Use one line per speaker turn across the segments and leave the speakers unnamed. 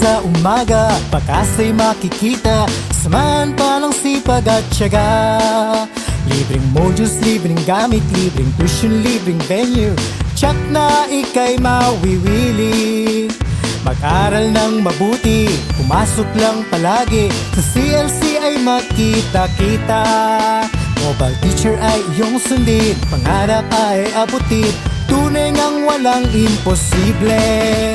sa umaga, pakasa'y makikita, samahan pa ng sipag at tiyaga. Libreng modules, libreng gamit, libreng tuition, libreng venue, tsak na ika'y mawiwili. Mag-aral ng mabuti, pumasok lang palagi, sa CLC ay makita-kita. Mobile teacher ay iyong sundin, pangarap ay abutin, tunay ngang walang imposible.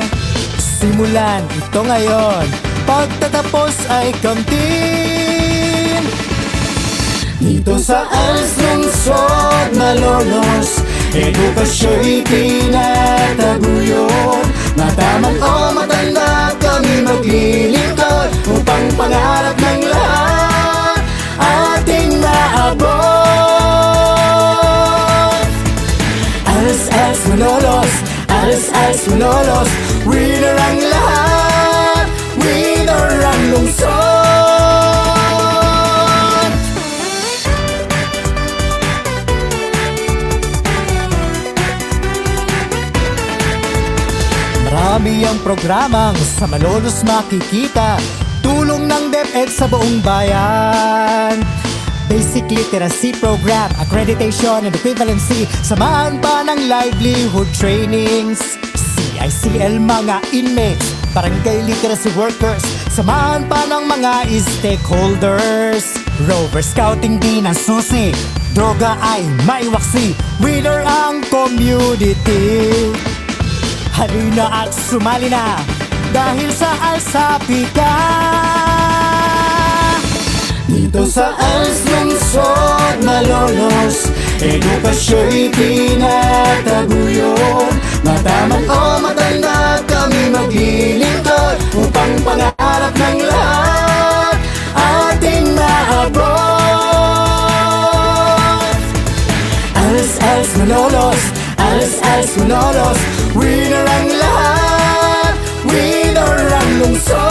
Simulan ito ngayon, pagtatapos ay kamtin. Dito sa ALS lungsod Malolos, edukasyo'y tinataguyod. Mataman o matanda kami maglilingkod, upang pangarap ng lahat ating maabot. ALS Malolos, ALS Malolos, winner ang lahat, winner ang lungsod. Marami ang programang sa Malolos makikita, tulong ng DepEd sa buong bayan. Basic Literacy Program, Accreditation and Equivalency, samahan pa ng livelihood trainings. CICL mga inmates, barangay literacy workers, samahan pa ng mga stakeholders. Rover Scouting din ang susi, droga ay maiwaksi, winner ang community. Halina at sumali na, dahil sa ALSAPI ka. Dito sa ALS lungsod Malolos, edukasyo'y tinataguyod. Mataman o matanda kami maglilingkod, upang pangarap ng lahat ating maabot. ALS Malolos, ALS Malolos, winner ang lahat, winner ang lungsod.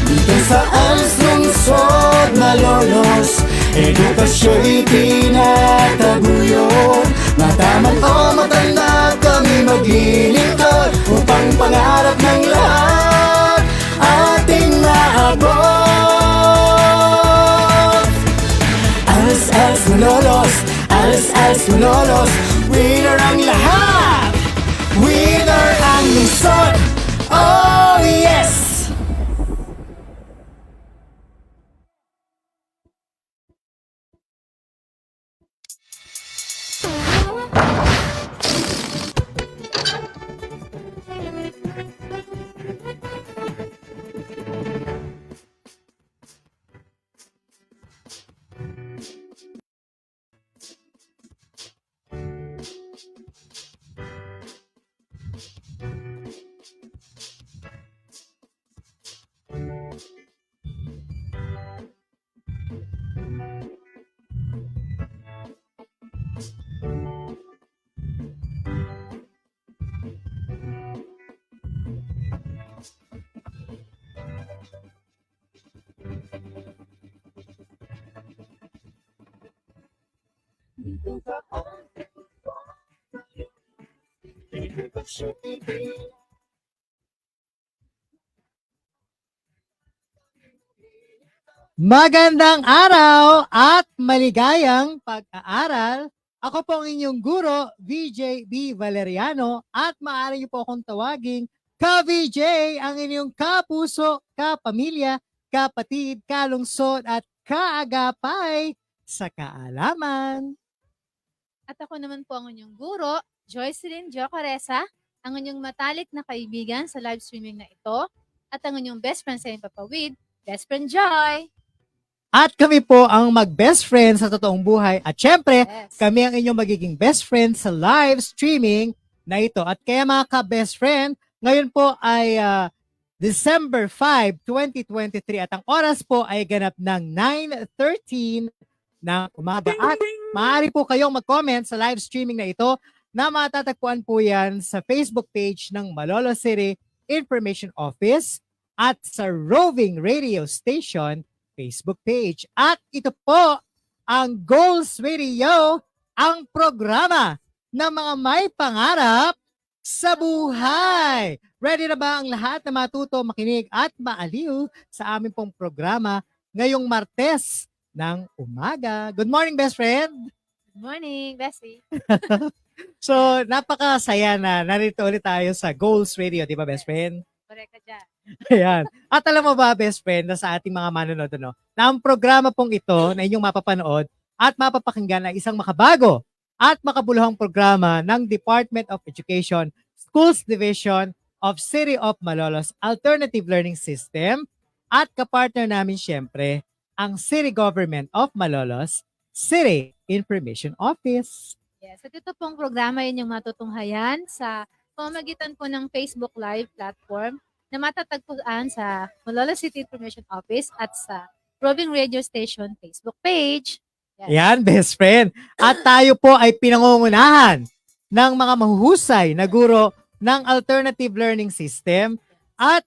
Dito sa ALS lungsod Malolos, edukasyo'y tinataguyod. Mataman o matanda kami maglilingkod, upang pangarap ng lahat ating maabot. ALS Malolos, ALS Malolos, winner ang lahat, winner ang lungsod. Oh yes! Magandang araw at maligayang pag-aaral. Ako po ang inyong guro, VJ B. Valeriano, at maaari niyo po akong tawaging ka-VJ, ang inyong kapuso, kapamilya, kapatid, kalungsod at kaagapay sa kaalaman.
At ako naman po ang inyong guro, Joycelyn Jocoresa, ang inyong matalik na kaibigan sa live streaming na ito, at ang inyong best friend sa Impapawid, Best Friend Joy.
At kami po ang mag-best friend sa totoong buhay. At syempre, kami ang inyong magiging best friend sa live streaming na ito. At kaya mga ka-best friend, ngayon po ay December 5, 2023 at ang oras po ay ganap ng 9:13 ng umaga. At maaari po kayong mag-comment sa live streaming na ito na matatagpuan po yan sa Facebook page ng Malolos City Information Office at sa Roving Radio Station Facebook page. At ito po ang Goals Radio, ang programa ng mga may pangarap sa buhay. Ready na ba ang lahat na matuto, makinig at maaliw sa aming pong programa ngayong Martes ng umaga? Good morning, best friend!
Good morning, Bessie.
So, napakasaya na narito ulit tayo sa Goals Radio, di ba, best friend?
Correct ka dyan.
Ayan. At alam mo ba, best friend, na sa ating mga manonood, na ang programa pong ito na inyong mapapanood at mapapakinggan ay isang makabago at makabuluhang programa ng Department of Education, Schools Division of City of Malolos Alternative Learning System at kapartner namin siyempre, ang City Government of Malolos City Information Office.
Yes, at ito pong programa yun yung matutunghayan sa pamamagitan po ng Facebook Live platform na matatagpuan sa Malolos City Information Office at sa Roving Radio Station Facebook page. Yes.
Yan, best friend. At tayo po ay pinangungunahan ng mga mahuhusay na guro ng Alternative Learning System at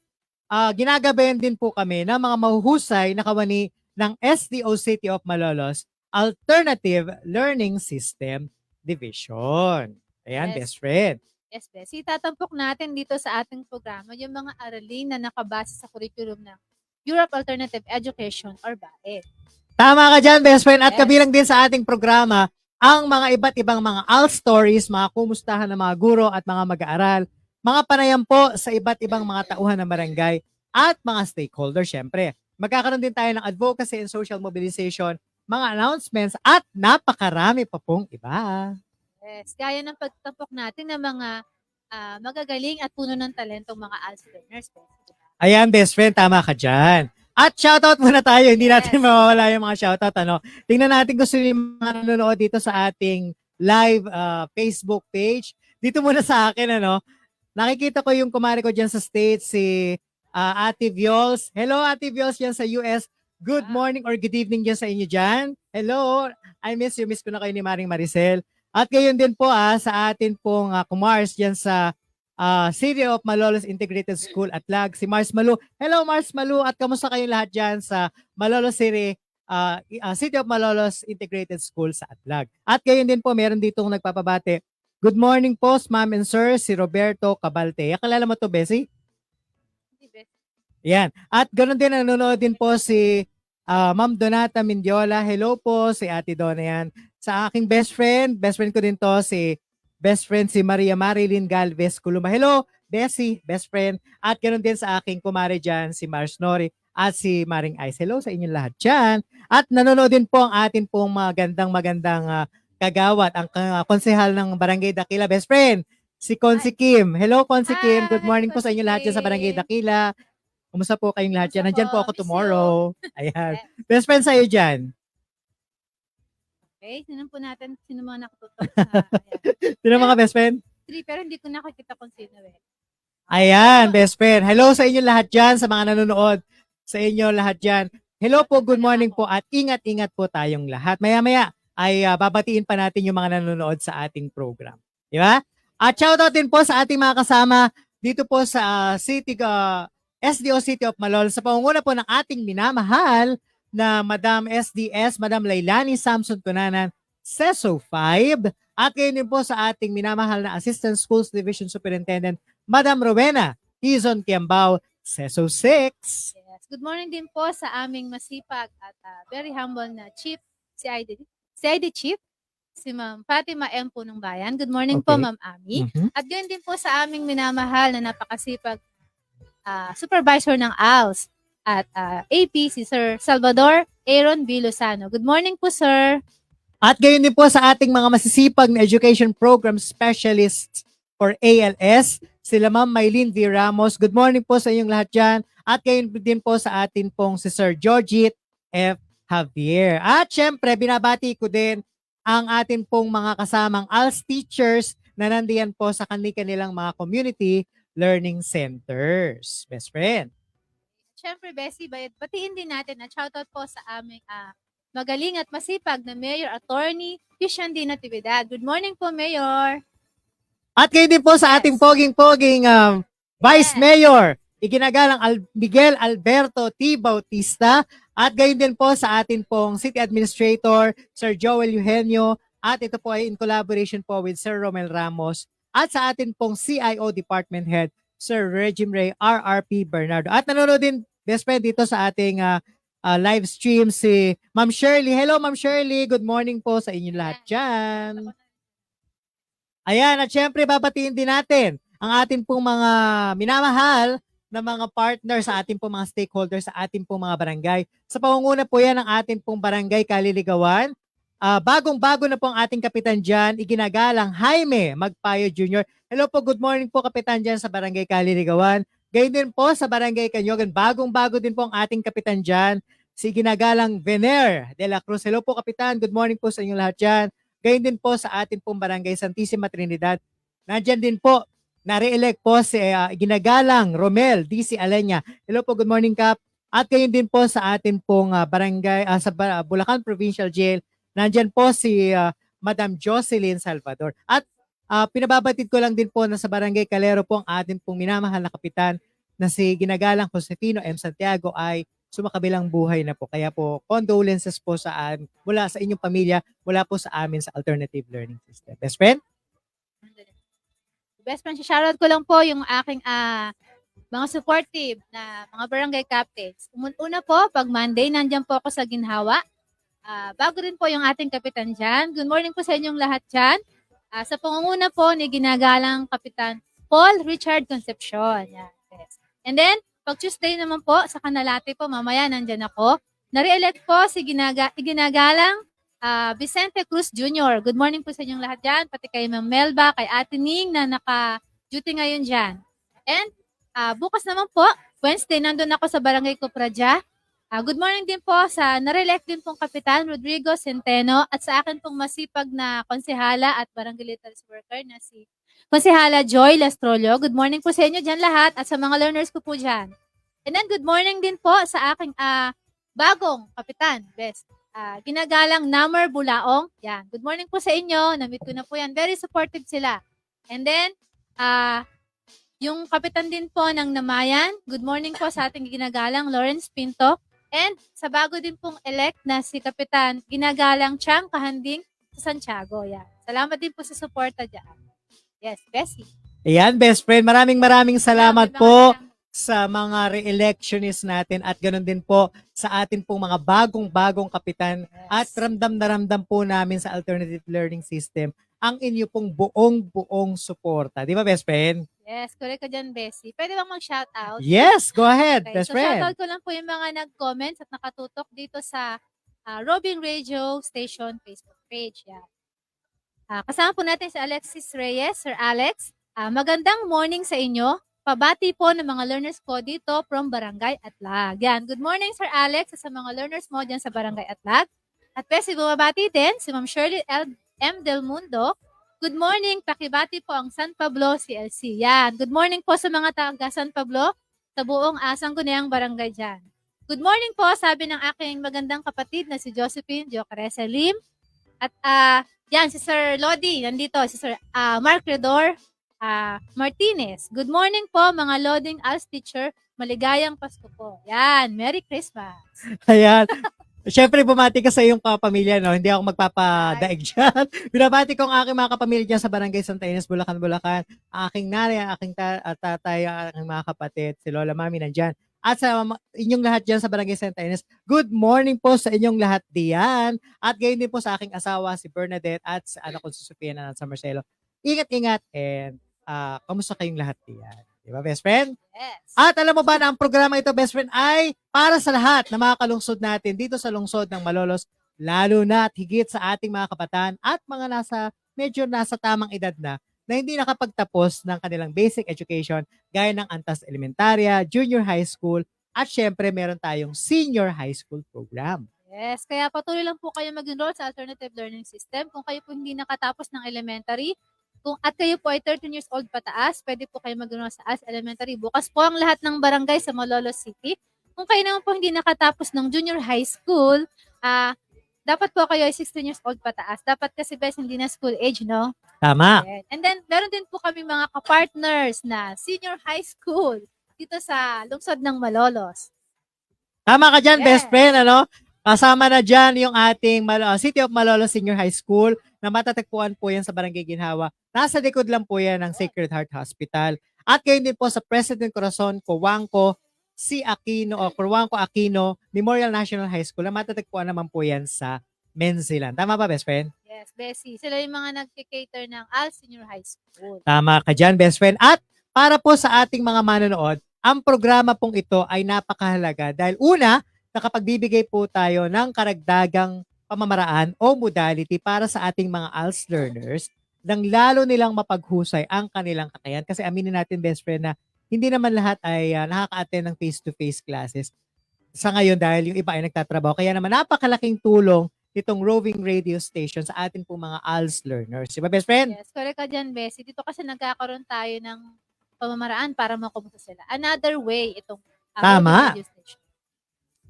ginagabayan din po kami ng mga mahuhusay na kawani ng SDO City of Malolos Alternative Learning System Division. Ayan,
Yes.
best friend.
Yes, Bessie. Tatampok natin dito sa ating programa yung mga aralin na nakabase sa curriculum ng Europe Alternative Education or BAE.
Tama ka dyan, best friend. At
Yes.
kabilang din sa ating programa, ang mga iba't ibang mga AL stories, mga kumustahan ng mga guro at mga mag-aaral, mga panayam po sa iba't ibang mga tauhan ng barangay at mga stakeholders, syempre. Magkakaroon din tayo ng advocacy and social mobilization, mga announcements, at napakarami pa pong iba.
Yes, gaya ng pagtampok natin ng mga magagaling at puno ng talentong mga ALS learners. Bessie.
Ayan, best friend, tama ka dyan. At shoutout muna tayo, hindi natin
Yes.
mawawala yung mga shoutout. Tingnan natin kung sino yung mga nanonood dito sa ating live Facebook page. Dito muna sa akin, nakikita ko yung kumare ko dyan sa States, si Ate Viols. Hello, Ate Viols dyan sa US. Good morning or good evening dyan sa inyo dyan. Hello, I miss you. Miss ko na kayo ni Maring Maricel. At gayon din po sa atin pong kumars dyan sa City of Malolos Integrated School at LAG, si Mars Malu. Hello, Mars Malu. At kamusta kayong lahat dyan sa Malolos City, City of Malolos Integrated School sa Atlag. At gayon din po, meron ditong nagpapabate. Good morning po, ma'am and sir, si Roberto Cabalte. Kalala mo to, Bessie?
Hindi, Bessie.
Yan. At ganoon din, nanonood din po si Ma'am Donata Mindiola. Hello po, si Ate Donna yan. Sa aking best friend ko din to, si Maria Marilyn Galvez Kuluma. Hello, Bessie, best friend. At ganoon din sa aking kumare dyan, si Mars Nori at si Maring Ice. Hello sa inyong lahat dyan. At nanonood din po ang atin pong magandang kagawat, ang konsehal ng Barangay Dakila, best friend, si Konsi Kim. Hello, Konsi Kim. Good
Hi,
morning po sa inyong lahat dyan sa Barangay
Konsi.
Dakila. Kumusta po kayong lahat dyan?
Kumusta
Nandyan po
po?
ako
Miss you.
tomorrow. Ayan.
Yes.
Best friend sa'yo dyan.
Okay, sino po natin, sino mga nakatutok sa
Sino mga best friend?
three, pero hindi ko nakakita kung sino eh.
Ayan, best friend. Hello sa inyo lahat dyan, sa mga nanonood. Sa inyo lahat dyan. Hello po, good morning po at ingat-ingat po tayong lahat. Maya-maya ay babatiin pa natin yung mga nanonood sa ating program. Di ba? At shoutout din po sa ating mga kasama dito po sa SDO City of Malolos sa pangunguna po ng ating minamahal na Madam SDS, Madam Lailani Samson Cunanan, CESO 5. At ngayon din po sa ating minamahal na Assistant Schools Division Superintendent, Madam Rowena Tizon Kiambao, CESO 6.
Yes. Good morning din po sa aming masipag at very humble na chief, si ID Chief, si Ma'am Fatima M. Punong Bayan. Good morning po,
Okay.
Ma'am Ami.
Mhm.
At gayon din po sa aming minamahal na napakasipag supervisor ng ALS at AP, si Sir Salvador Aaron B. Lozano. Good morning po, sir.
At gayon din po sa ating mga masisipag na Education Program Specialists for ALS, sila Ma'am Maylene V. Ramos. Good morning po sa inyong lahat dyan. At gayon din po sa atin pong si Sir Georgette F. Javier. At syempre, binabati ko din ang atin pong mga kasamang ALS teachers na nandiyan po sa kanilang mga community learning centers. Best friend.
Siyempre, Bessie, batiin din natin at shoutout po sa aming magaling at masipag na Mayor Attorney Christian D. Natividad. Good morning po, Mayor.
At kayo din po sa ating poging-poging Vice Mayor, iginagalang Miguel Alberto T. Bautista. At gayon din po sa atin pong City Administrator, Sir Joel Eugenio. At ito po ay in collaboration po with Sir Romel Ramos at sa atin pong CIO Department Head, Sir Regime Ray RRP Bernardo. At nanonood din, best friend, dito sa ating live stream si Ma'am Shirley. Hello, Ma'am Shirley. Good morning po sa inyong lahat dyan. Ayan, at syempre babatiin din natin ang ating pong mga minamahal na mga partner sa ating pong mga stakeholders sa ating pong mga barangay. Sa pangunguna po yan ng ating pong barangay Kaliligawan. Bagong-bago na po ang ating kapitan dyan, iginagalang Jaime Magpayo Jr. Hello po, good morning po kapitan dyan sa barangay Kaliligawan. Gayun din po sa barangay Kanyogan, bagong-bago din po ang ating kapitan dyan, si ginagalang Vener de la Cruz. Hello po kapitan, good morning po sa inyong lahat dyan. Gayun din po sa ating pong barangay Santissima Trinidad. Nandyan din po, na-re-elect po si ginagalang Romel DC Alenya. Hello po, good morning Kap. At gayon din po sa atin pong barangay sa Bulacan Provincial Jail. Nandyan po si Madam Jocelyn Salvador. At pinababatid ko lang din po na sa barangay Calero po ang atin pong minamahal na kapitan na si ginagalang Josefino M. Santiago ay sumakabilang buhay na po. Kaya po, condolences po mula sa inyong pamilya, mula po sa amin sa Alternative Learning System. Best friend?
Best friend, shoutout ko lang po yung aking mga supportive na mga barangay captains. Una po, pag Monday, nandyan po ako sa Ginhawa. Bago rin po yung ating kapitan dyan. Good morning po sa inyong lahat dyan. Sa pangunguna po ni ginagalang Kapitan Paul Richard Concepcion. Yan. Yes. And then, pag Tuesday naman po, sa Canalate po, mamaya nandyan ako. Na-re-elect po si ginagalang Vicente Cruz Jr. Good morning po sa inyong lahat dyan. Pati kay Ma'am Melba, kay Ate Ning na naka-duty ngayon dyan. And bukas naman po, Wednesday, nandun ako sa Barangay Cupradia. Good morning din po sa na-re-elect din pong Kapitan Rodrigo Centeno at sa akin pong masipag na konsehala at barangay literacy worker na si Konsehala Joy Lastrollo. Good morning po sa inyo dyan lahat at sa mga learners ko po dyan. And then good morning din po sa aking bagong Kapitan, best. Ginagalang Namer Bulaong. Yan. Good morning po sa inyo. Na-meet ko na po yan. Very supportive sila. And then, yung kapitan din po ng Namayan. Good morning po sa ating ginagalang Lawrence Pinto. And sa bago din pong elect na si Kapitan ginagalang Chang Kahanding sa Santiago. Yan. Salamat din po sa suporta dyan. Yes, Bessie.
Ayan, best friend. Maraming salamat po sa mga re-electionists natin at ganoon din po sa atin pong mga bagong-bagong kapitan. Yes. At ramdam na ramdam po namin sa Alternative Learning System ang inyo pong buong suporta. Di ba, best friend?
Yes, correct ka dyan, Bessie. Pwede bang mag-shoutout?
Yes, go ahead,
Okay,
best
so
friend.
shoutout ko lang po yung mga nag-comments at nakatutok dito sa Robin Radio Station Facebook page. Yan. Kasama po natin si Alexis Reyes, Sir Alex. Magandang morning sa inyo. Pabati po ng mga learners ko dito from Barangay Atlag. Yan. Good morning, Sir Alex, sa mga learners mo dyan sa Barangay Atlag. At pwede bumabati din si Ma'am Shirley M. Del Mundo. Good morning, pakibati po ang San Pablo CLC. Yan. Good morning po sa mga taga San Pablo sa buong Sangguniang Barangay dyan. Good morning po, sabi ng aking magandang kapatid na si Josephine Jocaresa Lim. At yan, si Sir Lodi, nandito, si Sir Mark Redor Martinez. Good morning po, mga Loading Als teacher. Maligayang Pasko po. Yan, Merry Christmas.
Ayan. Siyempre, bumati ka sa iyong kapamilya, no? Hindi ako magpapadaig dyan. Binabati ko ang aking mga kapamilya dyan sa Barangay Santa Ines, Bulacan. Aking nanay, aking tatay, aking mga kapatid, si Lola Mami nandyan. At sa inyong lahat dyan sa Barangay Santa Ines, good morning po sa inyong lahat diyan. At gayon din po sa aking asawa, si Bernadette, at sa anak ko si Sofia na sa Marcelo. Ingat-ingat and kamusta kayong lahat diyan? Diba, best friend?
Yes.
At alam mo ba na ang programa ito, best friend, ay para sa lahat na mga kalungsod natin dito sa lungsod ng Malolos, lalo na at higit sa ating mga kabataan at mga medyo nasa tamang edad na hindi nakapagtapos ng kanilang basic education gaya ng Antas Elementarya, Junior High School, at syempre meron tayong Senior High School program.
Yes, kaya patuloy lang po kayo mag-enroll sa Alternative Learning System. Kung kayo po hindi nakatapos ng elementary, at kayo po ay 13 years old pataas, pwede po kayo mag-enroll sa AS Elementary. Bukas po ang lahat ng barangay sa Malolos City. Kung kayo naman po hindi nakatapos ng junior high school, dapat po kayo ay 16 years old pataas. Dapat kasi best hindi na school age, no?
Tama.
Yeah. And then, meron din po kami mga kapartners na senior high school dito sa lungsod ng Malolos.
Tama ka dyan,
Yes.
best friend, ano? Kasama na dyan yung ating City of Malolos Senior High School na matatagpuan po yan sa Barangay Ginhawa. Nasa likod lang po yan ng Sacred Heart Hospital. At gayon din po sa President Corazon Cojuangco Aquino Memorial National High School na matatagpuan naman po yan sa Menzilan. Tama ba, best friend?
Yes, Bessie. Sila yung mga nagki-cater ng Al Senior High School.
Tama ka dyan, best friend. At para po sa ating mga manonood, ang programa pong ito ay napakahalaga dahil una, nakapagbibigay po tayo ng karagdagang pamamaraan o modality para sa ating mga ALS learners nang lalo nilang mapaghusay ang kanilang kakayahan. Kasi aminin natin, best friend, na hindi naman lahat ay nakaka-attend ng face-to-face classes sa ngayon dahil yung iba ay nagtatrabaho. Kaya naman napakalaking tulong itong roving radio station sa ating pong mga ALS learners. Diba, best friend?
Yes, correct ka dyan, Bessie. Dito kasi nagkakaroon tayo ng pamamaraan para makumusta sila. Another way itong
Tama.
radio station.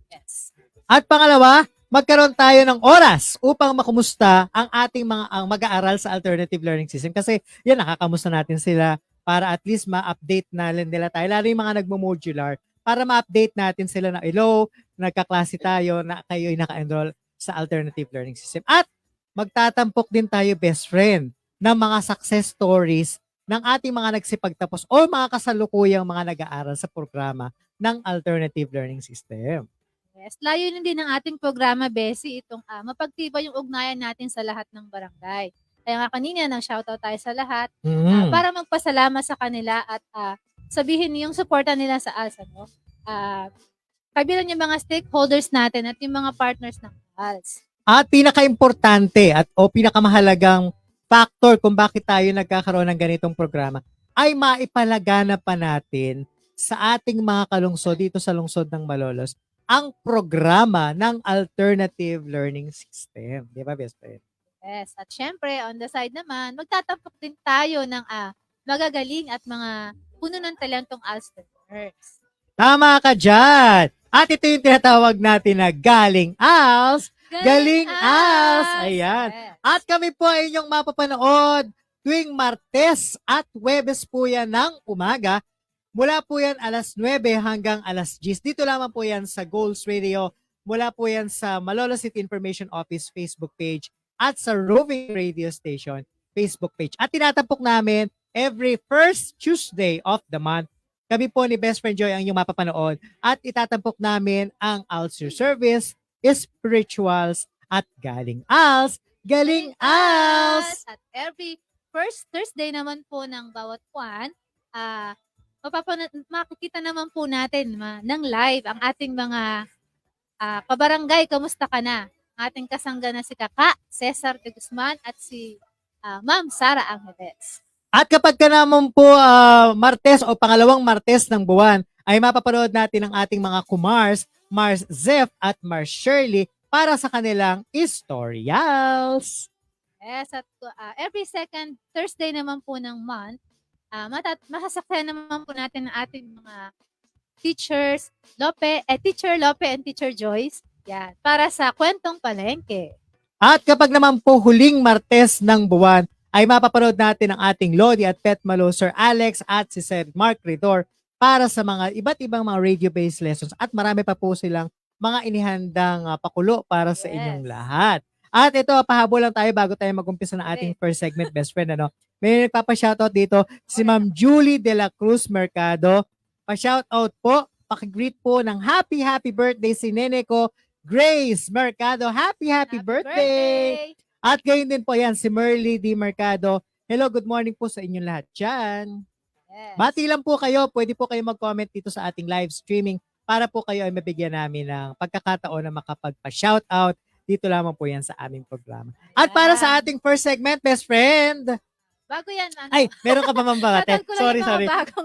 Yes.
At pangalawa, magkaroon tayo ng oras upang makumusta ang ating mga mag-aaral sa alternative learning system. Kasi yan, nakakamusta natin sila para at least ma-update na nila tayo. Lalo yung mga nagmo-modular para ma-update natin sila na, hello, nagkaklase tayo na kayo'y naka-enroll sa alternative learning system. At magtatampok din tayo, best friend, ng mga success stories ng ating mga nagsipagtapos o mga kasalukuyang mga nag-aaral sa programa ng alternative learning system.
Yes. Layunin din ng ating programa, Bessie, itong mapagtibay yung ugnayan natin sa lahat ng barangay. Kaya nga kanina nang shoutout tayo sa lahat para magpasalamat sa kanila at sabihin yung suporta nila sa ALS. Kabilang yung mga stakeholders natin at yung mga partners ng ALS.
At pinaka-importante o pinakamahalagang factor kung bakit tayo nagkakaroon ng ganitong programa ay maipalagana pa natin sa ating mga kalungsod dito sa lungsod ng Malolos ang programa ng alternative learning system. Di ba, best friend?
Yes. At syempre, on the side naman, magtatampok din tayo ng magagaling at mga puno ng talentong ALS learners.
Tama ka dyan! At ito yung tinatawag natin na Galing ALS. Galing ALS! Ayan.
Yes.
At kami po ay inyong mapapanood tuwing Martes at Huwebes po yan ng umaga. Mula po yan alas 9 hanggang alas 10. Dito lamang po yan sa Goals Radio. Mula po yan sa Malolos City Information Office Facebook page at sa Roving Radio Station Facebook page. At tinatapok namin every first Tuesday of the month. Kami po ni Best Friend Joy ang inyong mapapanood. At itatampok namin ang Alcer Service, Spirituals, at Galing ALS. Galing ALS!
At every first Thursday naman po ng bawat buwan, makikita naman po natin ng live ang ating mga kabarangay. Kamusta ka na? Ang ating kasangga na si Kaka, Cesar de Guzman at si Ma'am Sara Angeles.
At kapag ka naman po Martes o pangalawang Martes ng buwan, ay mapapanood natin ang ating mga kumars, Mars Zeph at Mars Shirley para sa kanilang Istorials.
Yes, at every second Thursday naman po ng month, masasakyan naman po natin ang ating mga teachers, Teacher Lope and Teacher Joyce, yan, para sa Kwentong Palengke.
At kapag naman po huling Martes ng buwan, ay mapapanood natin ang ating Lodi at Pet Malo, Sir Alex at si Sir Mark Ridor para sa mga iba't ibang mga radio-based lessons at marami pa po silang mga inihandang pakulo para sa inyong lahat. At ito, pahabol lang tayo bago tayo mag-umpisa ng ating first segment, best friend. May nagpapa-shoutout dito, si Ma'am Julie de la Cruz Mercado. Pa-shoutout po, pakigreet po ng happy birthday si nene ko, Grace Mercado. Happy birthday! At gayon din po yan, si Merly D. Mercado. Hello, good morning po sa inyong lahat dyan.
Yes.
Bati lang po kayo, pwede po kayo mag-comment dito sa ating live streaming para po kayo ay mabigyan namin ng pagkakataon na makapagpa-shoutout. Dito lamang po yan sa aming programa. At para sa ating first segment, best friend.
Bago yan,
Ay, meron ka pa mambakate. Sorry.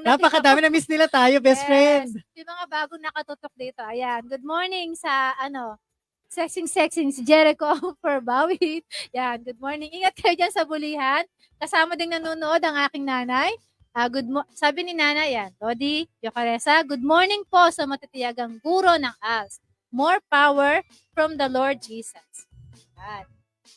Napakadami na miss nila tayo, best friend.
Yung mga bagong nakatutok dito. Ayan, good morning sa sexing si Jericho Perbawit. Yan, good morning. Ingat kayo dyan sa Bulihan. Kasama din nanonood ang aking nanay. Sabi ni nanay, yan, Lodi, Yocaresa, good morning po sa matitiyagang guro ng ALS. More power from the Lord Jesus. Yan.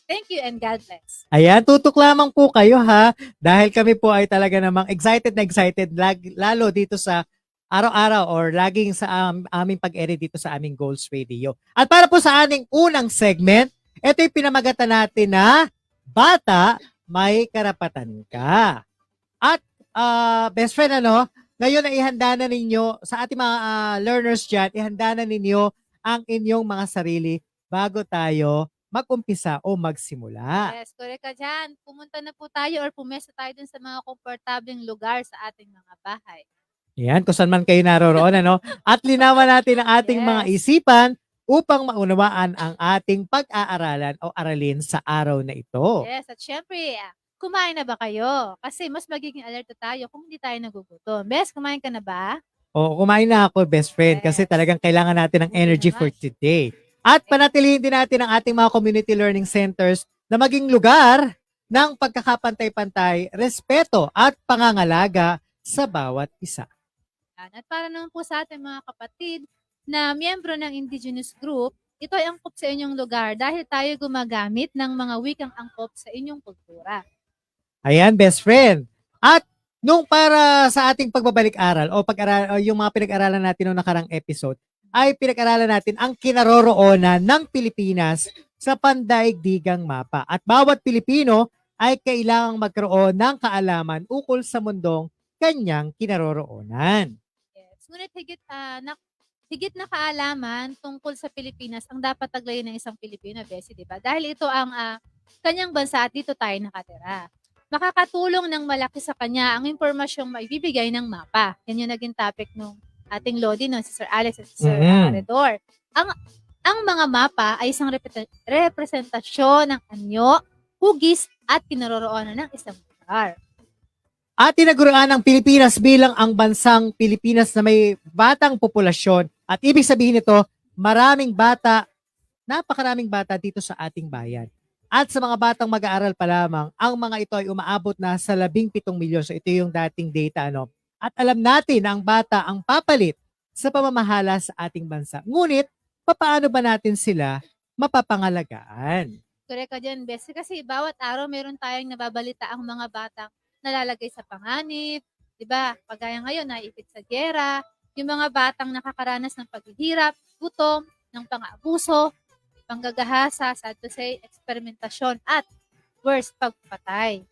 Thank you and God bless.
Ayan, tutok lamang po kayo ha. Dahil kami po ay talaga namang excited na excited, lalo dito sa araw-araw or laging sa aming pag-edit dito sa aming Goals Radio. At para po sa ating unang segment, ito yung pinamagatan natin na Bata, May Karapatan Ka. At best friend, ngayon ay ihanda na ninyo sa ating mga learners dyan, ihanda na ninyo ang inyong mga sarili bago tayo mag-umpisa o magsimula.
Yes, correct ka dyan. Pumunta na po tayo or pumesa tayo dun sa mga komportableng lugar sa ating mga bahay.
Yan, kung saan man kayo naroroon, At linawan natin ang ating mga
Yes.
isipan upang maunawaan ang ating pag-aaralan o aralin sa araw na ito.
Yes, at syempre, kumain na ba kayo? Kasi mas magiging alerto tayo kung hindi tayo nagugutom. Bes, kumain ka na ba?
O, kumain na ako, best friend, kasi
Yes.
talagang kailangan natin ng
Buti
energy
naman.
for today. At panatilihin din natin ang ating mga community learning centers na maging lugar ng pagkakapantay-pantay, respeto at pangangalaga sa bawat isa.
At para naman po sa ating mga kapatid na miyembro ng indigenous group, ito ay angkop sa inyong lugar dahil tayo gumagamit ng mga wikang angkop sa inyong kultura.
Ayan, best friend. At nung para sa ating pagbabalik-aral o pag-aral o yung mga pinag-aralan natin noong nakarang episode, ay pinag-aralan natin ang kinaroroonan ng Pilipinas sa pandaigdigang mapa. At bawat Pilipino ay kailangang magkaroon ng kaalaman ukol sa mundong kanyang kinaroroonan.
Yes. Ngunit higit na kaalaman tungkol sa Pilipinas ang dapat taglayin ng isang Pilipino, Bessie, di ba? Dahil ito ang kanyang bansa at dito tayo nakatira. Makakatulong ng malaki sa kanya ang impormasyong maibibigay ng mapa. Yan yung naging topic nung ating Lodi, no? Si Sir Alex at si Sir Redor. Ang mga mapa ay isang representasyon ng anyo, hugis at kinaroroonan ng isang lugar.
At tinaguruan ng Pilipinas bilang ang bansang Pilipinas na may batang populasyon. At ibig sabihin nito, napakaraming bata dito sa ating bayan. At sa mga batang mag-aaral pa lamang, ang mga ito ay umaabot na sa 17 milyon. So ito yung dating data, At alam natin na ang bata ang papalit sa pamamahala sa ating bansa. Ngunit, papaano ba natin sila mapapangalagaan?
Correct ka dyan, Bessie. Kasi bawat araw meron tayong nababalita ang mga batang nalalagay sa panganib, di ba? Pagaya ngayon, naipit sa gera, yung mga batang nakakaranas ng paghihirap, gutom, ng pang-abuso, panggagahasa, sad to say, eksperimentasyon, at worst, pagpatay.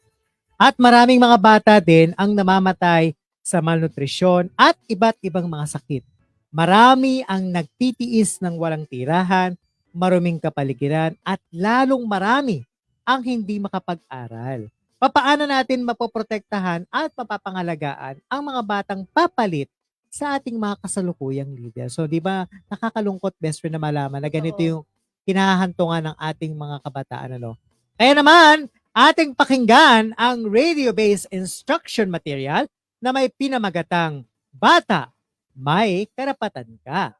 At maraming mga bata din ang namamatay sa malnutrisyon at iba't ibang mga sakit. Marami ang nagtitiis ng walang tirahan, maruming kapaligiran, at lalong marami ang hindi makapag-aral. Papaano natin mapoprotektahan at mapapangalagaan ang mga batang papalit sa ating mga kasalukuyang leader? So, di ba, nakakalungkot, best friend, na malaman na ganito yung kinahantungan ng ating mga kabataan, Kaya naman, ating pakinggan ang radio-based instruction material na may pinamagatang Bata, May Karapatan Ka.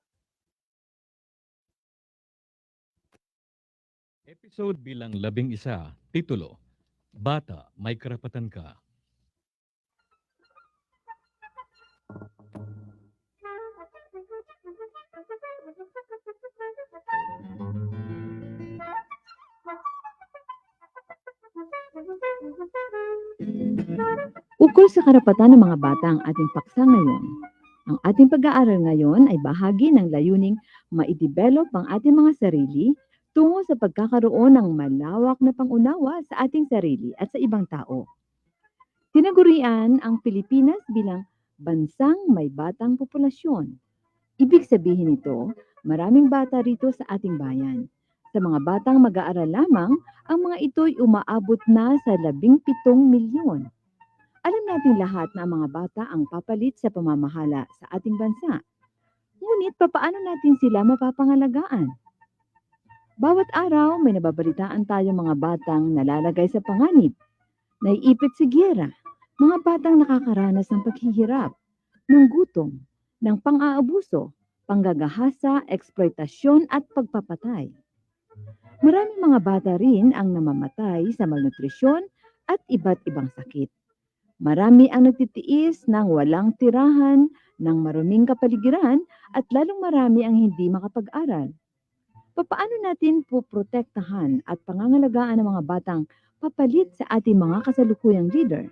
Episode bilang 11, titulo, Bata, May Karapatan Ka.
Ukol sa karapatan ng mga bata ang ating paksa ngayon. Ang ating pag-aaral ngayon ay bahagi ng layuning ma-develop ang ating mga sarili tungo sa pagkakaroon ng malawak na pangunawa sa ating sarili at sa ibang tao. Tinagurian ang Pilipinas bilang bansang may batang populasyon. Ibig sabihin nito, maraming bata rito sa ating bayan. Sa mga batang mag-aaral lamang, ang mga ito'y umaabot na sa 17 milyon. Alam natin lahat na ang mga bata ang papalit sa pamamahala sa ating bansa. Ngunit papaano natin sila mapapangalagaan? Bawat araw may nababalitaan tayo mga batang nalalagay sa panganib, naiipit sa giyera, mga batang nakakaranas ng paghihirap, ng gutom, ng pang-aabuso, panggagahasa, eksploitasyon at pagpapatay. Maraming mga bata rin ang namamatay sa malnutrisyon at iba't ibang sakit. Marami ang nagtitiis ng walang tirahan, ng maruming kapaligiran at lalong marami ang hindi makapag-aral. Papaano natin poprotektahan at pangangalagaan ang mga batang papalit sa ating mga kasalukuyang leader?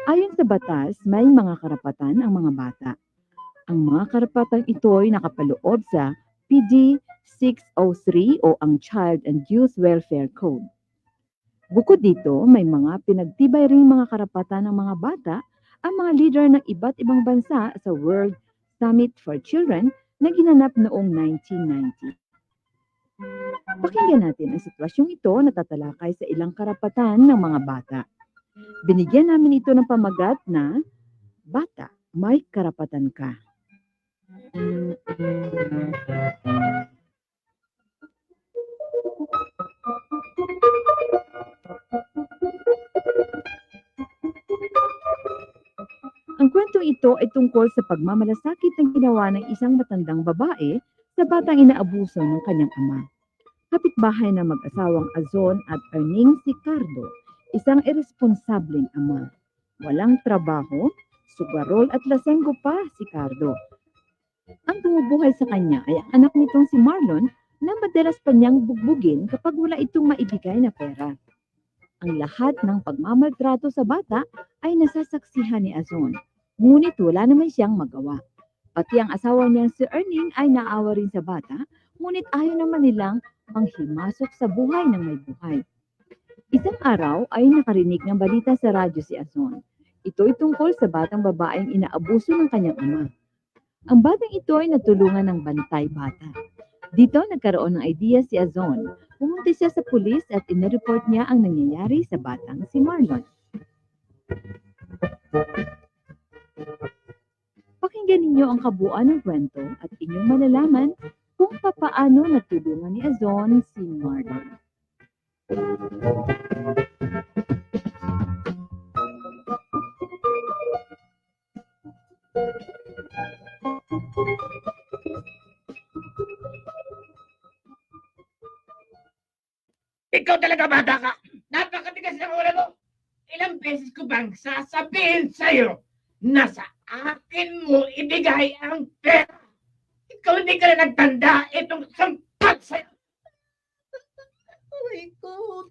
Ayon sa batas, may mga karapatan ang mga bata. Ang mga karapatang ito ay nakapaloob sa PD 603 o ang Child and Youth Welfare Code. Bukod dito, may mga pinagtibay ring mga karapatan ng mga bata ang mga leader ng iba't ibang bansa sa World Summit for Children na ginanap noong 1990. Pakinggan natin ang sitwasyong ito na tatalakay sa ilang karapatan ng mga bata. Binigyan namin ito ng pamagat na Bata, May Karapatan Ka. Ang kwentong ito ay tungkol sa pagmamalasakit na ginawa ng isang matandang babae sa batang inaabuso ng kanyang ama. Kapitbahay na mag-asawang Azon at Erning si Cardo, isang irresponsableng ama. Walang trabaho, sugarol at lasenggo pa si Cardo. Ang bumubuhay sa kanya ay ang anak nitong si Marlon na madalas pa niyang bugbugin kapag wala itong maibigay na pera. Ang lahat ng pagmamaltrato sa bata ay nasasaksihan ni Azon, ngunit wala naman siyang magawa. Pati ang asawa niyang si Erning ay naawa rin sa bata, ngunit ayaw naman nilang manghimasok sa buhay ng may buhay. Isang araw ay nakarinig ng balita sa radyo si Azon. Ito ay tungkol sa batang babaeng inaabuso ng kanyang ama. Ang batang ito ay natulungan ng bantay bata. Dito nagkaroon ng idea si Azon. Pumunta siya sa pulis at inireport niya ang nangyayari sa batang si Marlon. Pakinggan ninyo ang kabuuan ng kwento at inyong malalaman kung papaano natulungan ni Azon si Marlon.
Ikaw talaga bata ka. Napakatigas ng ulo mo. Ilang beses ko bang sasabihin sa'yo na sa akin mo ibigay ang pera? Ikaw hindi ka na nagtanda itong sampat sa'yo.
Aray ko.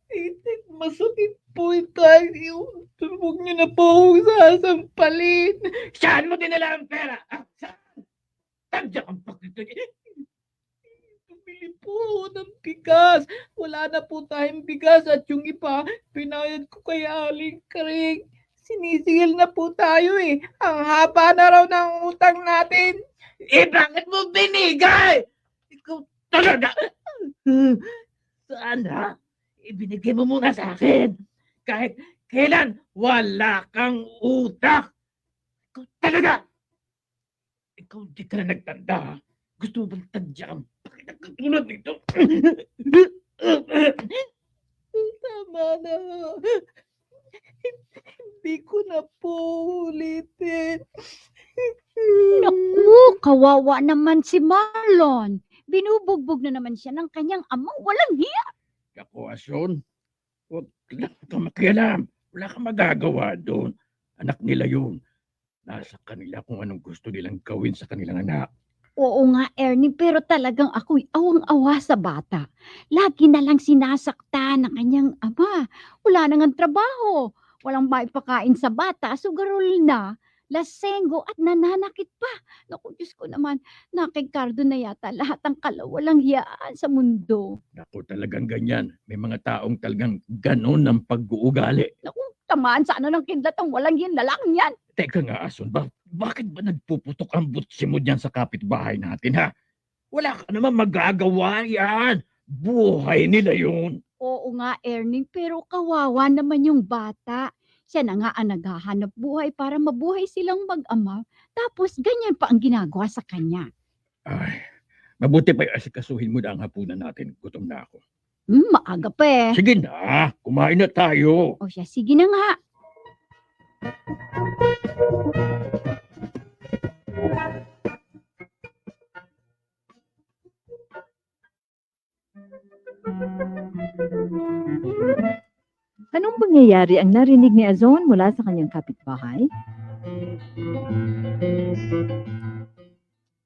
Itik, masakit po tayo. Huwag niyo na po akong sasampalin.
Saan mo dinala ang pera? Ah, saan? Tadya kang pakito.
Bumili po ako ng bigas. Wala na po tayong bigas at yung iba, pinayad ko kay Aling Karing. Sinisigil na po tayo eh. Ang haba na raw ng utang natin.
Eh, bakit mo binigay? Ikaw talaga. Sana, ibinigay mo muna sa akin. Kahit kailan, wala kang utak. Ikaw talaga. Ikaw hindi ka na nagtanda. Ha? Gusto mo bang tandya kang pakitagkatulad nito?
Tama na. Hindi ko na po ulitin.
Naku, kawawa naman si Marlon. Binubugbog na naman siya ng kanyang ama. Walang hiya.
Ako, Ason, huwag kang makialam. Wala kang magagawa doon. Anak nila yun. Nasa kanila kung anong gusto nilang gawin sa kanilang anak.
Oo nga, Ernie, pero talagang ako'y awang-awa sa bata. Lagi na lang sinasaktan ng kanyang ama. Wala na ngang trabaho. Walang maipakain sa bata. Sugarol na, lasenggo at nananakit pa. Naku, Diyos ko naman, nakikardo na yata lahat ng kalawalang hiyaan sa mundo.
Ako talagang ganyan. May mga taong talagang ganon ang pag-uugali.
Naku, tamaan sana ng kidlat ang walang hiyan lalaking yan.
Teka nga, Ason, bakit ba nagpuputok ang butsi mo dyan sa kapitbahay natin, ha? Wala ka naman magagawa yan. Buhay nila yun.
Oo nga, Erning, pero kawawa naman yung bata. Siya na nga ang naghahanap buhay para mabuhay silang mag-ama. Tapos ganyan pa ang ginagawa sa kanya.
Ay, mabuti pa asikasuhin mo na ang hapunan natin. Gutom na ako.
Maaga pa eh.
Sige na, kumain na tayo.
O siya, sige na nga.
Anong pangyayari ang narinig ni Azon mula sa kanyang kapitbahay?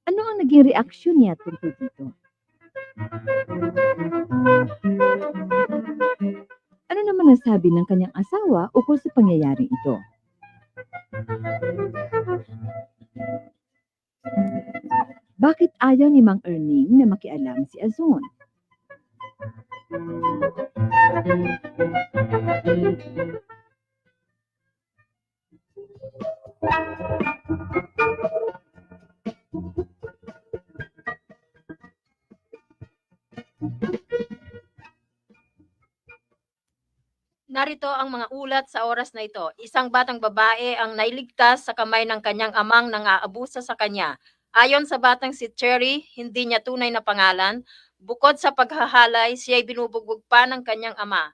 Ano ang naging reaksyon niya tungkol dito? Ano naman ang sabi ng kanyang asawa ukol sa pangyayaring ito? Bakit ayaw ni Mang Erning na makialam si Azon?
Narito ang mga ulat sa oras na ito. Isang batang babae ang nailigtas sa kamay ng kanyang amang nang-aabusa sa kanya. Ayon sa batang si Cherry, hindi niya tunay na pangalan. Bukod sa paghahalay, siya ay binubugbog pa ng kanyang ama.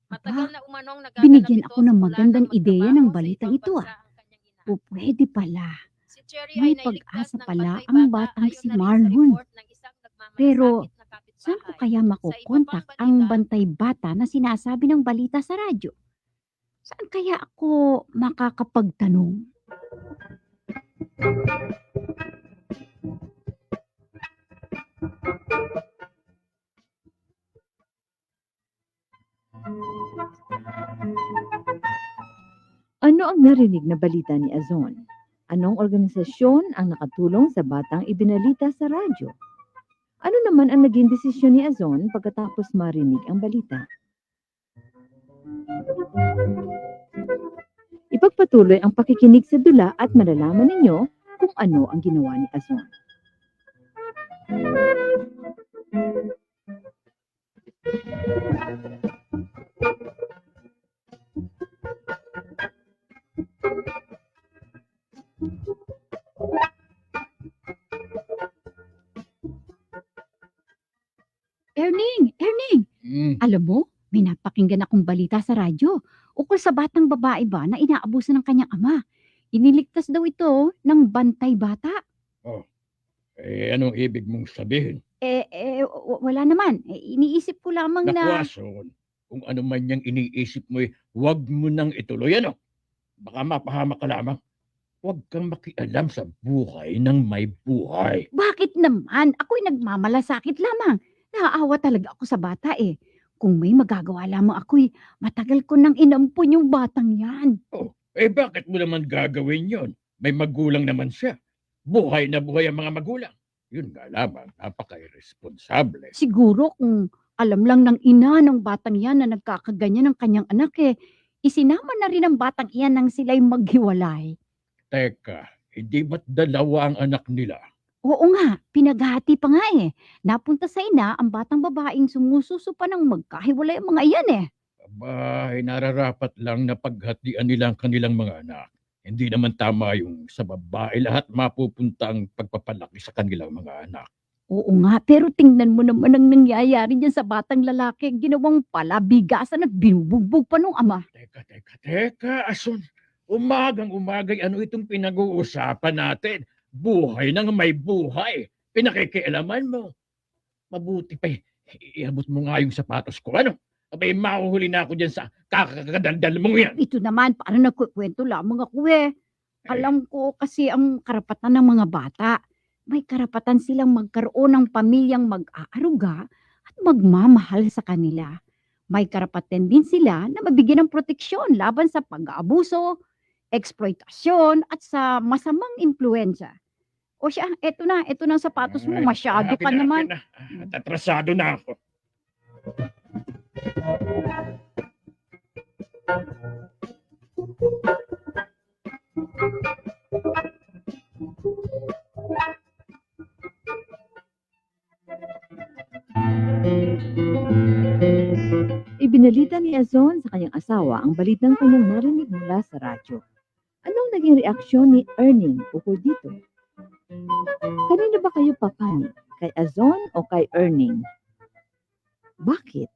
Matagal na umanong nagaganap
Binigyan
ito
ako ng
simula
magandang
nang
ideya
magtrabaho
ng
sa
balitang
ibang
ito,
bansa ang kanyang ina.
O pwede pala.
Si Cherry
May
ay nailigtas
pag-asa
ng
pala
bantay
ang
bata
batang
ayon
si
na rin sa
Marlon.
report ng isang nagmamalasakit
Pero,
na kapitbahay.
Saan ko kaya
Sa iba
makukontak
pang
ang
balita,
bantay bata na sinasabi ng balita sa radyo? Saan kaya ako makakapagtanong?
Ano ang narinig na balita ni Azon? Anong organisasyon ang nakatulong sa batang ibinalita sa radyo? Ano naman ang naging desisyon ni Azon pagkatapos marinig ang balita? Ipagpatuloy ang pakikinig sa dula at malalaman ninyo kung ano ang ginawa ni Azon.
Erning! Alam mo, may napakinggan akong balita sa radyo. Ukol sa batang babae ba na inaabuso ng kanyang ama. Iniligtas daw ito ng bantay bata.
Anong ibig mong sabihin?
Wala naman. Iniisip ko lamang na...
Nakwason, kung ano man yung iniisip mo, huwag mo nang ituloy, ano? Baka mapahamak ka lamang. Huwag kang makialam sa buhay ng may buhay.
Bakit naman? Ako'y nagmamalasakit lamang. Naaawa talaga ako sa bata eh. Kung may magagawa lamang ako'y matagal ko nang inampun yung batang yan.
Bakit mo naman gagawin yon? May magulang naman siya. Buhay na buhay ang mga magulang. Yun nga lamang, napaka-irresponsable.
Siguro kung alam lang ng ina ng batang yan na nagkakaganyan ng kanyang anak eh, isinama na rin ang batang iyan nang sila'y maghiwalay.
Teka, hindi ba't dalawa ang anak nila?
Oo nga, pinaghati pa nga eh. Napunta sa ina ang batang babaeng sumususo pa ng magkahiwalay ang mga iyan eh.
Nararapat lang na paghatian nila ang kanilang mga anak. Hindi naman tama yung sa babae lahat mapupunta ang pagpapalaki sa kanilang mga anak.
Oo nga, pero tingnan mo naman ang nangyayari dyan sa batang lalaki. Ginawang palabigasan at binubugbog pa nung ama.
Teka, Ason. Umagang-umagay, ano itong pinag-uusapan natin? Buhay ng may buhay. Pinakikialaman mo. Mabuti pa, iabot mo nga yung sapatos ko, ano? Abay, mahuhuli na ako dyan sa kakakadaldal mong yan.
Ito naman, parang nagkukwento lamang ako eh. Alam ko kasi ang karapatan ng mga bata. May karapatan silang magkaroon ng pamilyang mag-aaruga at magmamahal sa kanila. May karapatan din sila na mabigyan ng proteksyon laban sa pag-aabuso, eksploitasyon at sa masamang impluensya. O siya, eto na ang sapatos mo. Masyado ka naman.
Atrasado na ako.
Ibinalita ni Azon sa kanyang asawa ang balitang kanyang narinig mula sa radyo. Anong naging reaksyon ni Erning ukol dito? Kanino ba kayo papanig? Kay Azon o kay Erning? Bakit?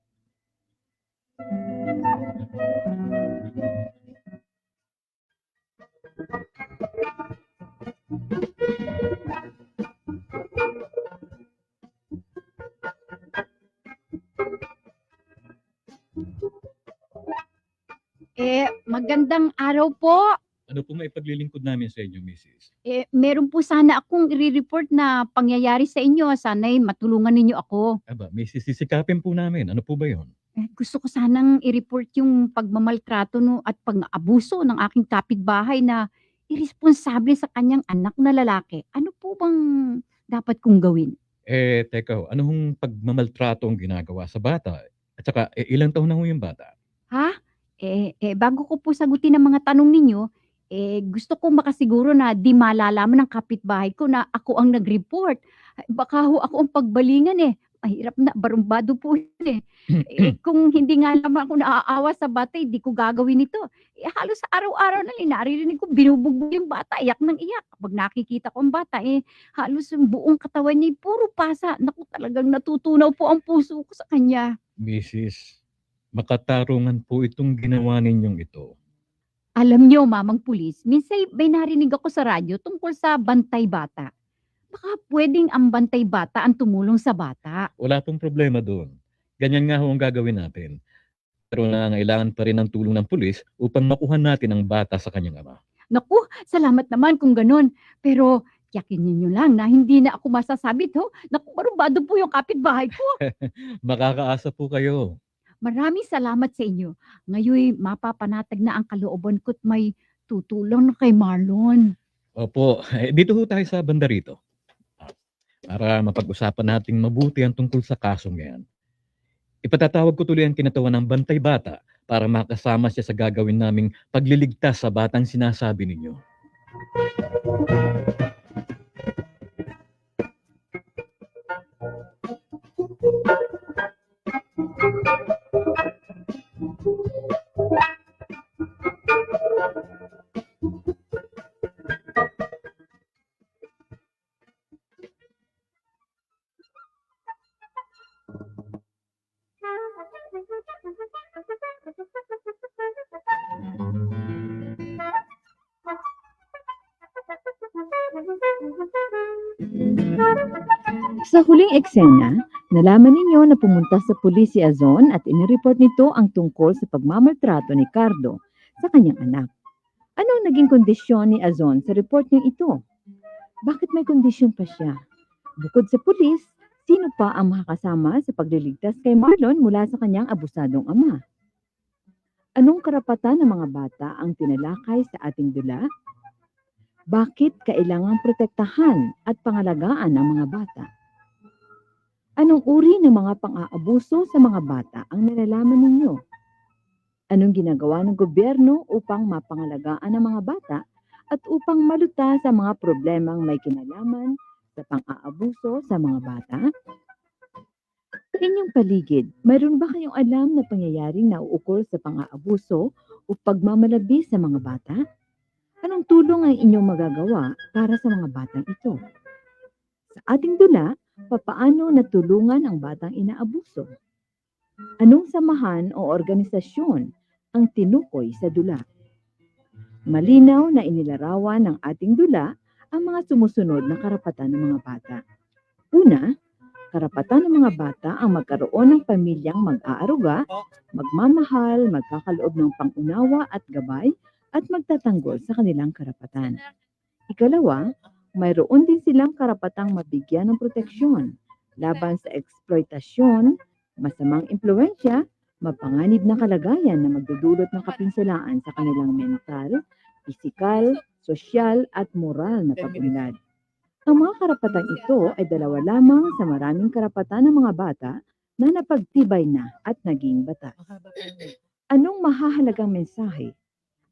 Magandang araw po.
Ano po may paglilingkod namin sa inyo, Mrs.?
Meron po sana akong i-report na pangyayari sa inyo. Sana'y matulungan ninyo ako.
Aba, Mrs. Sisikapin po namin. Ano po ba yon?
Gusto ko sanang i-report yung pagmamaltrato no, at pang-abuso ng aking kapitbahay na iresponsable sa kanyang anak na lalaki. Ano po bang dapat kong gawin?
Teka, ano hong pagmamaltrato ang ginagawa sa bata? At saka, ilang taon na ho yung bata?
Ha? Bago ko po sagutin ang mga tanong ninyo, gusto kong makasiguro na di malalaman ng kapitbahay ko na ako ang nag-report. Ay, baka ho ako ang pagbalingan eh. Mahirap na, barumbado po yun eh. Kung hindi nga naman ako naaawa sa bata, hindi ko gagawin ito. Halos araw-araw na naririnig ko, binubugbog yung bata, iyak ng iyak. Kapag nakikita ko ang bata, halos yung buong katawan niya, puro pasa. Naku, talagang natutunaw po ang puso ko sa kanya.
Mrs., makatarungan po itong ginawa ninyong ito.
Alam niyo, mamang pulis, minsan may narinig ako sa radyo tungkol sa bantay bata. Baka pwedeng ang bantay bata ang tumulong sa bata.
Wala pong problema doon. Ganyan nga ho ang gagawin natin. Pero nangangailangan pa rin ng tulong ng pulis upang makuha natin ang bata sa kanyang ama.
Naku, salamat naman kung ganun. Pero tiyakin niyo lang na hindi na ako masasabit ho. Naku, barumbado po yung kapitbahay ko.
Makakaasa po kayo.
Maraming salamat sa inyo. Ngayon, mapapanatag na ang kalooban ko't may tutulong na kay Marlon.
Opo, dito ho tayo sa banda rito. Para mapag-usapan nating mabuti ang tungkol sa kasong yan. Ipatatawag ko tuloy ang kinatawan ng bantay bata para makasama siya sa gagawin naming pagliligtas sa batang sinasabi ninyo.
Sa huling eksena, nalaman ninyo na pumunta sa pulis si Azon at inireport nito ang tungkol sa pagmamaltrato ni Cardo sa kanyang anak. Ano ang naging kondisyon ni Azon sa report niya ito? Bakit may kondisyon pa siya? Bukod sa pulis, sino pa ang makakasama sa pagliligtas kay Marlon mula sa kanyang abusadong ama? Anong karapatan ng mga bata ang tinalakay sa ating dula? Bakit kailangang protektahan at pangalagaan ang mga bata? Anong uri ng mga pang-aabuso sa mga bata ang nalalaman ninyo? Anong ginagawa ng gobyerno upang mapangalagaan ang mga bata at upang malutas sa mga problemang may kinalaman sa pang-aabuso sa mga bata? Sa inyong paligid, mayroon ba kayong alam na pangyayaring nauukol sa pang-aabuso o pagmamalabi sa mga bata? Anong tulong ang inyong magagawa para sa mga batang ito? Sa ating dula, papaano natulungan ang batang inaabuso? Anong samahan o organisasyon ang tinukoy sa dula? Malinaw na inilarawan ng ating dula ang mga sumusunod na karapatan ng mga bata. Una, karapatan ng mga bata ang magkaroon ng pamilyang mag-aaruga, magmamahal, magkakaloob ng pangunawa at gabay, at magtatanggol sa kanilang karapatan. Ikalawa, mayroon din silang karapatang mabigyan ng proteksyon laban sa eksploitasyon, masamang impluensya, mapanganib na kalagayan na magdudulot ng kapinsalaan sa kanilang mental, pisikal, sosyal at moral na pag-unlad. Ang mga karapatang ito ay dalawa lamang sa maraming karapatan ng mga bata na napagtibay na at naging batas. Anong mahahalagang mensahe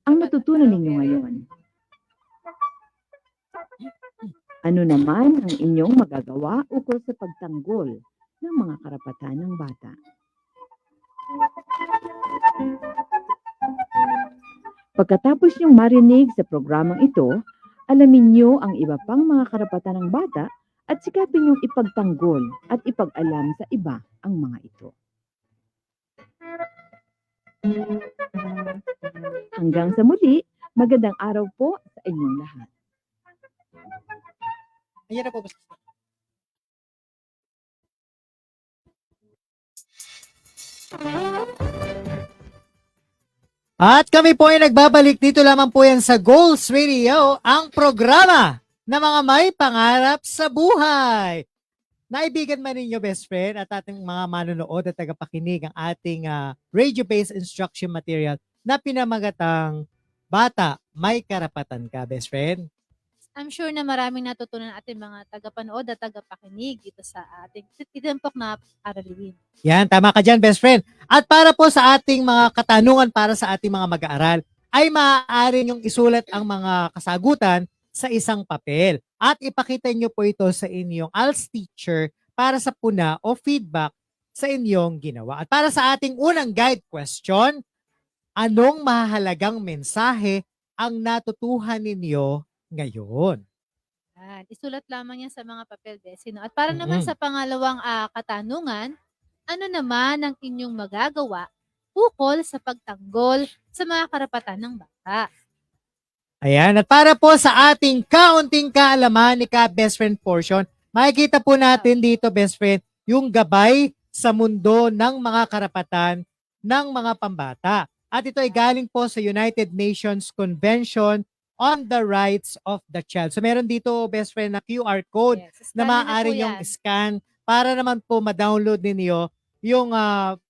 ang natutunan ninyo ngayon? Ano naman ang inyong magagawa ukol sa pagtanggol ng mga karapatan ng bata? Pagkatapos niyong marinig sa programang ito, alamin niyo ang iba pang mga karapatan ng bata at sikapin niyong ipagtanggol at ipag-alam sa iba ang mga ito. Hanggang sa muli, magandang araw po sa inyong lahat.
Ayan na po. At kami po ay nagbabalik dito lamang po yan sa Goals Radio, ang programa na mga may pangarap sa buhay. Naibigan man ninyo, best friend, at ating mga manonood at tagapakinig ang ating radio-based instruction material na pinamagatang bata, may karapatan ka, best friend.
I'm sure na maraming natutunan ating mga tagapanood at tagapakinig dito sa ating titimpok na aralin.
Yan, tama ka dyan, best friend. At para po sa ating mga katanungan para sa ating mga mag-aaral, ay maaari niyong isulat ang mga kasagutan sa isang papel. At ipakita niyo po ito sa inyong ALS teacher para sa puna o feedback sa inyong ginawa. At para sa ating unang guide question, anong mahalagang mensahe ang natutuhan ninyo ngayon?
Isulat lamang yan sa mga papel, Bessie. No? At para naman sa pangalawang katanungan, ano naman ang inyong magagawa ukol sa pagtanggol sa mga karapatan ng bata?
Ayan, at para po sa ating kaunting kaalaman ni Best Friend portion, makikita po natin dito, Best Friend, yung gabay sa mundo ng mga karapatan ng mga pambata. At ito ay galing po sa United Nations Convention on the Rights of the Child. So meron dito, Best Friend, na QR code
Yes,
na
scan nyo
maaari
po
yung
yan.
scan para naman po ma-download ninyo yung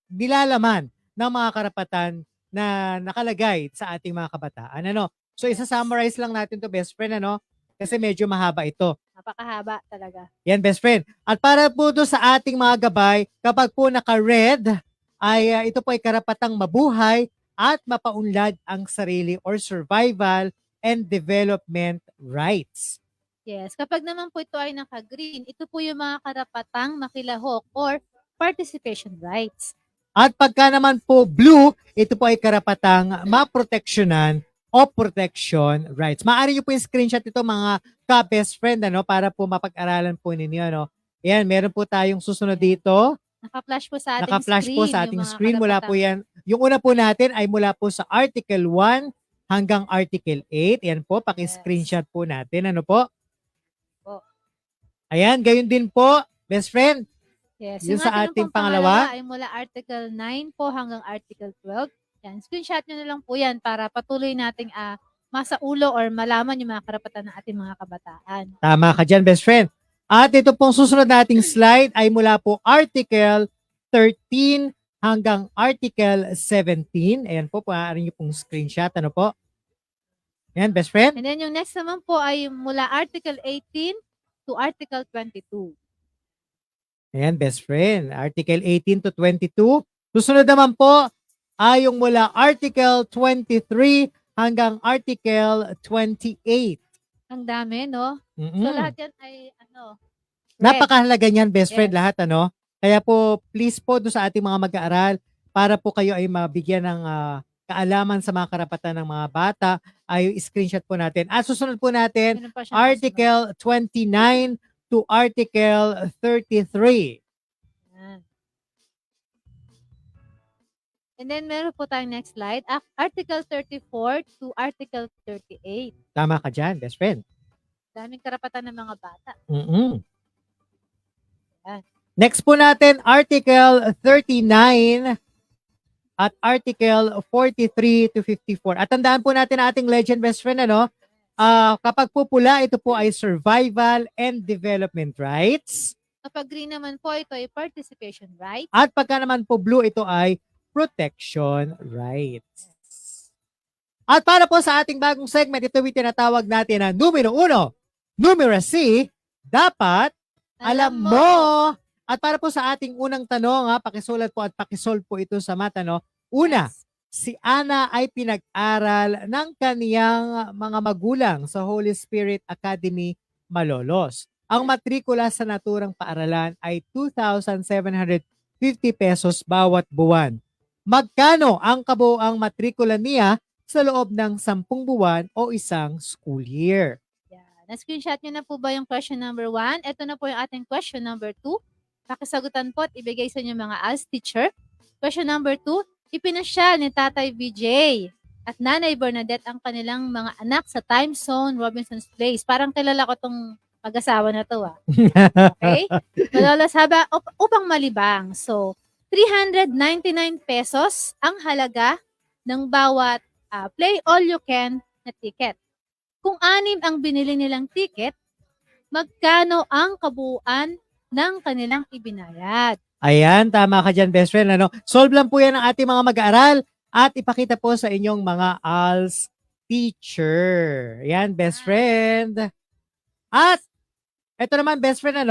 nilalaman ng mga karapatan na nakalagay sa ating mga kabataan. Ano? So isa-summarize lang natin to, Best Friend, ano? Kasi medyo mahaba ito.
Napakahaba talaga.
Yan, Best Friend. At para po doon sa ating mga gabay, kapag po naka-red, ay ito po ay karapatang mabuhay at mapaunlad ang sarili or survival and development rights.
Yes, kapag naman po ito ay naka-green, ito po yung mga karapatang makilahok or participation rights.
At pagka naman po blue, ito po ay karapatang maproteksyonan o protection rights. Maaari nyo po yung screenshot ito mga ka-best friend, ano, para po mapag-aralan po ninyo. Ano. Yan, meron po tayong susunod dito.
Naka-flash po sa ating
Naka-flash
screen.
po sa
yung
ating
mga
screen. Mula po
karapatang-
yan. Yung una po natin ay mula po sa Article 1 hanggang Article 8. Yan po, paki-screenshot po natin. Ano po?
Po.
Ayan, gayon din po, best friend.
Yes,
Yun
yung
sa
ating
ating
pong
pangalawa.
ay mula Article 9 po hanggang Article 12. Yan, screenshot nyo na lang po yan para patuloy nating masaulo or malaman yung mga karapatan ng ating mga kabataan.
Tama ka dyan, best friend. At ito pong susunod nating slide ay mula po Article 13 hanggang Article 17. Ayan po, maaari nyo pong screenshot. Ano po? Ayan, best friend.
And then yung next naman po ay mula Article 18 to Article 22.
Ayan, best friend. Article 18 to 22. Susunod naman po ay yung mula Article 23 hanggang Article 28.
Ang dami, no? So lahat yan ay red.
Napakahalaga niyan, best friend,
Yes.
lahat, ano? Kaya po, please po doon sa ating mga mag-aaral, para po kayo ay mabigyan ng kaalaman sa mga karapatan ng mga bata, ay screenshot po natin. At susunod po natin,
Meron pa siyang kasunod.
Article 29 to Article 33.
Yan. And then meron po tayong next slide, Article 34 to Article 38.
Tama ka dyan, best friend.
Daming karapatan ng mga bata. Yan.
Next po natin, Article 39 at Article 43 to 54. At tandaan po natin ang ating legend, best friend, ano? Kapag po pula, ito po ay survival and development rights.
Kapag green naman po, ito ay participation right.
At pagka naman po blue, ito ay protection rights. At para po sa ating bagong segment, ito yung tinatawag natin na numero 1, numeracy, dapat alam mo. At para po sa ating unang tanong, pakisulat po at pakisolve po ito sa mata, no? Una,
Yes.
si Ana ay pinag-aral ng kaniyang mga magulang sa Holy Spirit Academy, Malolos. Ang matrikula sa naturang paaralan ay 2,750 pesos bawat buwan. Magkano ang kabuoang matrikula niya sa loob ng 10 buwan o isang school year?
Yan. Na-screenshot nyo na po ba yung question number 1? Ito na po yung ating question number 2. Pakisagutan po at ibigay sa inyo mga ALS teacher. Question number 2. Ipinasya ni Tatay VJ at Nanay Bernadette ang kanilang mga anak sa time zone Robinson's Place. Parang kilala ko tong mag-asawa na to. Okay? Malolos haba upang malibang. So, 399 pesos ang halaga ng bawat play all you can na ticket. Kung 6 ang binili nilang ticket, magkano ang kabuuan ng kanilang ibinayad?
Ayan, tama ka dyan, best friend. Ano? Solve lang po yan ang ating mga mag-aaral at ipakita po sa inyong mga ALS teacher. Yan, best friend. At ito naman, best friend,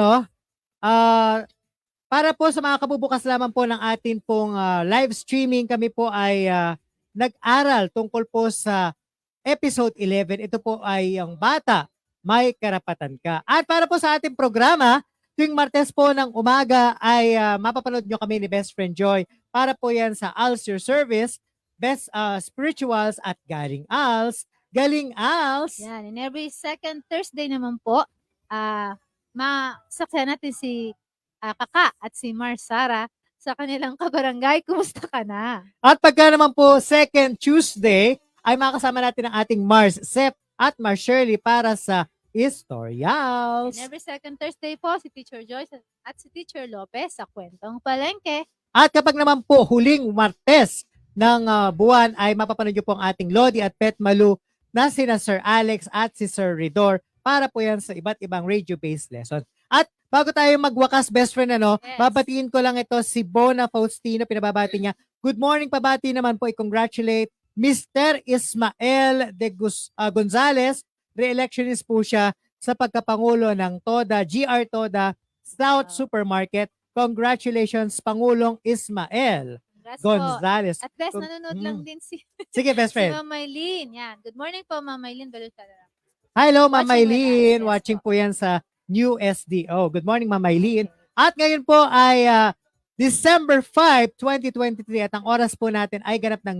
para po sa mga kabubukas lamang po ng atin pong live streaming, kami po ay nag-aral tungkol po sa episode 11. Ito po ay ang bata, may karapatan ka. At para po sa ating programa, tuwing Martes po ng umaga ay mapapanood nyo kami ni Best Friend Joy para po yan sa Al's Your Service, Best Spirituals at Galing Al's. Galing Al's!
Yan, and every second Thursday naman po, masakyan natin si Kaka at si Marsara sa kanilang kabarangay. Kumusta ka na?
At pagka naman po second Tuesday, ay makasama natin ang ating Mars Sep at Mars Shirley para sa Historials.
And every second Thursday po, si Teacher Joyce at si Teacher Lopez sa Kwentong Palengke.
At kapag naman po huling Martes ng buwan ay mapapanood nyo po ang ating Lodi at Pet Malu na sina Sir Alex at si Sir Ridor para po yan sa iba't ibang radio-based lesson. At bago tayo magwakas, best friend,
Yes.
babatiin ko lang ito si Bona Faustino, pinababati niya. Good morning, pabati naman po, i-congratulate Mr. Ismael de Gonzales, re-electionist po siya sa pagkapangulo ng TODA, GR TODA, South
Wow.
Supermarket. Congratulations, Pangulong Ismael
Congrats po.
Gonzales.
At best, nanonood lang din si,
Sige, best
si
friend.
Ma'am Maylene. Yan. Good morning po, Ma'am Maylene Balutada.
Hello, Ma'am
Watching with us.
Maylene.
Yes
Watching
po.
po yan sa New SDO. Good morning, Ma'am Maylene. At ngayon po ay December 5, 2023 at ang oras po natin ay ganap ng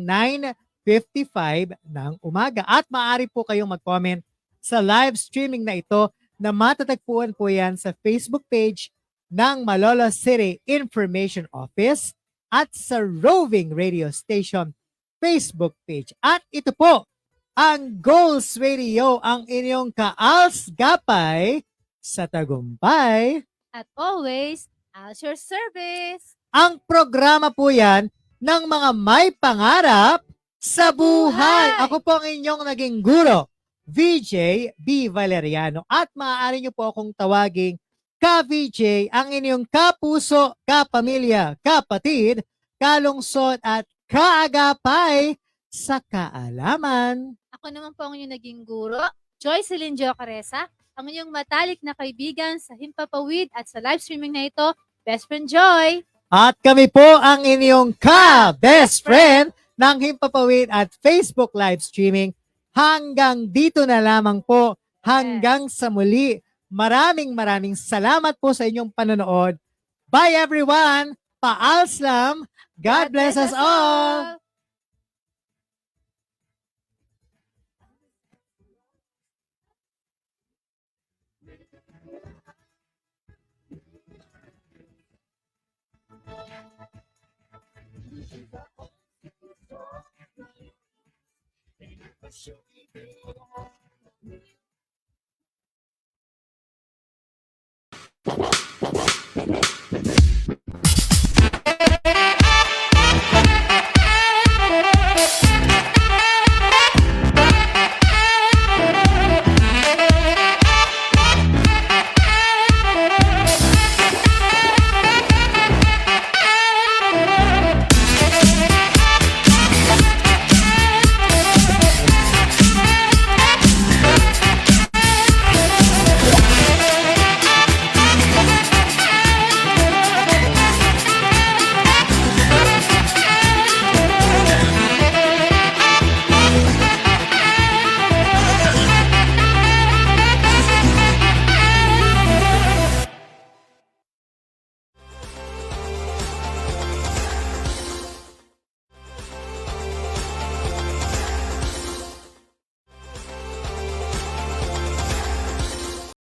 9:55 ng umaga. At maaari po kayong mag-comment sa live streaming na ito na matatagpuan po yan sa Facebook page ng Malolos City Information Office at sa Roving Radio Station Facebook page. At ito po ang Goals Radio, ang inyong kaals gapay sa tagumpay.
At always, as your service.
Ang programa po yan ng mga may pangarap sa buhay. Ako po ang inyong naging guro, VJ B. Valeriano. At maaari niyo po akong tawaging ka-VJ, ang inyong kapuso, kapamilya, kapatid, kalungsod at kaagapay sa kaalaman.
Ako naman po ang inyong naging guro, Joycelyn Jocaresa, ang inyong matalik na kaibigan sa Himpapawid at sa live streaming na ito, Best Friend Joy.
At kami po ang inyong ka-best friend ng Himpapawid at Facebook live streaming. Hanggang dito na lamang po. Hanggang sa muli. Maraming salamat po sa inyong panonood. Bye everyone. Paalslam. God bless us all. Show me